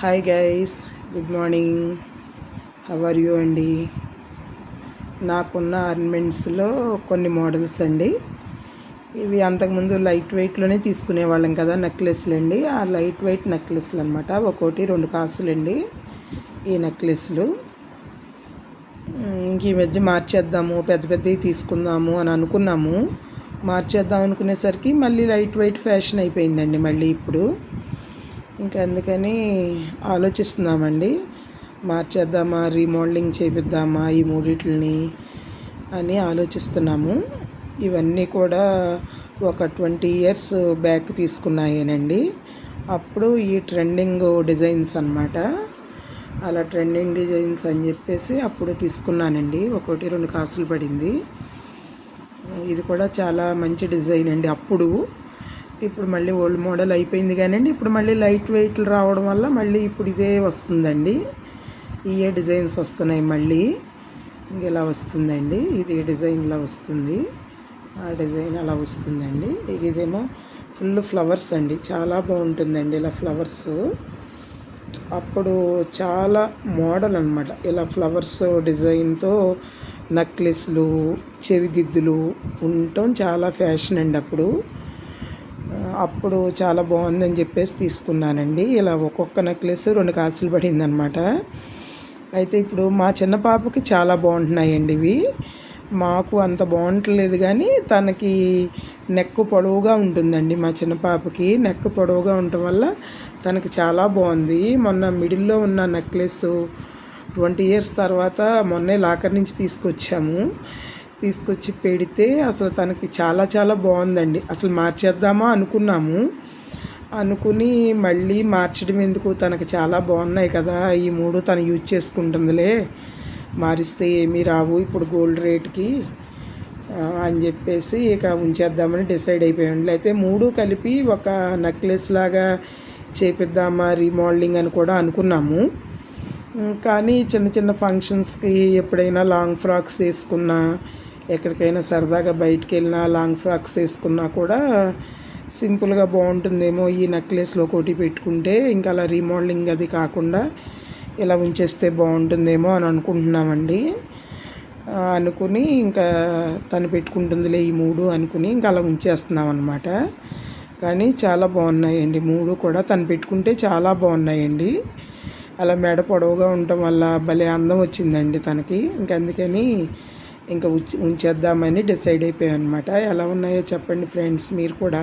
Hi guys, good morning. How are you అండి? నాకున్న ఆర్నమెంట్స్లో కొన్ని మోడల్స్ అండి. ఇవి అంతకుముందు లైట్ వెయిట్లోనే తీసుకునేవాళ్ళం కదా, నెక్లెస్లు అండి. ఆ లైట్ వెయిట్ నెక్లెస్లు అనమాట. ఒక్కోటి 2 కాసులండి ఈ నెక్లెస్లు. ఇంక ఈ మధ్య మార్చేద్దాము, పెద్ద పెద్దవి తీసుకుందాము అని అనుకున్నాము. మార్చేద్దాం అనుకునేసరికి మళ్ళీ లైట్ వెయిట్ ఫ్యాషన్ అయిపోయిందండి మళ్ళీ ఇప్పుడు. ఇంకా అందుకని ఆలోచిస్తున్నామండి, మార్చేద్దామా, రీమోడలింగ్ చేపిద్దామా ఈ మూడిటిని అని ఆలోచిస్తున్నాము. ఇవన్నీ కూడా ఒక 20 years బ్యాక్ తీసుకున్నాయేనండి. అప్పుడు ఈ ట్రెండింగ్ డిజైన్స్ అన్నమాట. అలా ట్రెండింగ్ డిజైన్స్ అని చెప్పేసి అప్పుడు తీసుకున్నానండి. ఒకటి 2 కాసులు పడింది. ఇది కూడా చాలా మంచి డిజైన్ అండి అప్పుడు. ఇప్పుడు మళ్ళీ ఓల్డ్ మోడల్ అయిపోయింది కానండి, ఇప్పుడు మళ్ళీ లైట్ వెయిట్లు రావడం వల్ల మళ్ళీ ఇప్పుడు ఇదే వస్తుందండి. ఇవే డిజైన్స్ వస్తున్నాయి మళ్ళీ. ఇలా వస్తుందండి, ఇది డిజైన్లా వస్తుంది, ఆ డిజైన్ అలా వస్తుందండి. ఇదేమో ఫుల్ ఫ్లవర్స్ అండి, చాలా బాగుంటుందండి ఇలా ఫ్లవర్స్. అప్పుడు చాలా మోడల్ అనమాట ఇలా ఫ్లవర్స్ డిజైన్తో నెక్లెస్లు, చెవిదిద్దులు ఉండటం చాలా ఫ్యాషన్ అండి అప్పుడు చాలా బాగుందని చెప్పేసి తీసుకున్నానండి. ఇలా ఒక్కొక్క నెక్లెస్ 2 కాసులు పడిందనమాట. అయితే ఇప్పుడు మా చిన్న పాపకి చాలా బాగుంటున్నాయండి ఇవి. మాకు అంత బాగుంటలేదు కానీ తనకి నెక్ పొడవుగా ఉంటుందండి. మా చిన్న పాపకి నెక్ పొడవుగా ఉండటం వల్ల తనకి చాలా బాగుంది. మొన్న మిడిల్లో ఉన్న నెక్లెస్ 20 years తర్వాత మొన్నే లాకర్ నుంచి తీసుకొచ్చి పెడితే అసలు తనకి చాలా చాలా బాగుందండి. అసలు మార్చేద్దామా అనుకుని మళ్ళీ మార్చడం ఎందుకు, తనకు చాలా బాగున్నాయి కదా, ఈ 3 తను యూజ్ చేసుకుంటుందిలే, మారిస్తే ఏమీ రావు ఇప్పుడు గోల్డ్ రేట్కి అని చెప్పేసి ఇక ఉంచేద్దామని డిసైడ్ అయిపోయాం. అయితే 3 కలిపి ఒక నెక్లెస్ లాగా చేపిద్దామా రీమోడలింగ్ అని కూడా అనుకున్నాము. కానీ చిన్న చిన్న ఫంక్షన్స్కి ఎప్పుడైనా లాంగ్ ఫ్రాక్స్ వేసుకున్నా, ఎక్కడికైనా సరదాగా బయటికి వెళ్ళినా లాంగ్ ఫ్రాక్స్ వేసుకున్నా కూడా సింపుల్గా బాగుంటుందేమో ఈ నెక్లెస్లో ఒకటి పెట్టుకుంటే, ఇంకా అలా రీమోడలింగ్ అది కాకుండా ఇలా ఉంచేస్తే బాగుంటుందేమో అని అనుకుంటున్నామండి. అనుకుని ఇంకా తను పెట్టుకుంటుందిలే ఈ 3 అనుకుని ఇంకా అలా ఉంచేస్తున్నాం అనమాట. కానీ చాలా బాగున్నాయండి 3 కూడా, తను పెట్టుకుంటే చాలా బాగున్నాయండి. అలా మెడ పొడవుగా ఉండటం వల్ల భలే అందం వచ్చిందండి తనకి. ఇంక అందుకని ఇంకా ఉంచేద్దామని డిసైడ్ అయిపోయాం అనమాట. ఎలా ఉన్నాయో చెప్పండి ఫ్రెండ్స్ మీరు కూడా.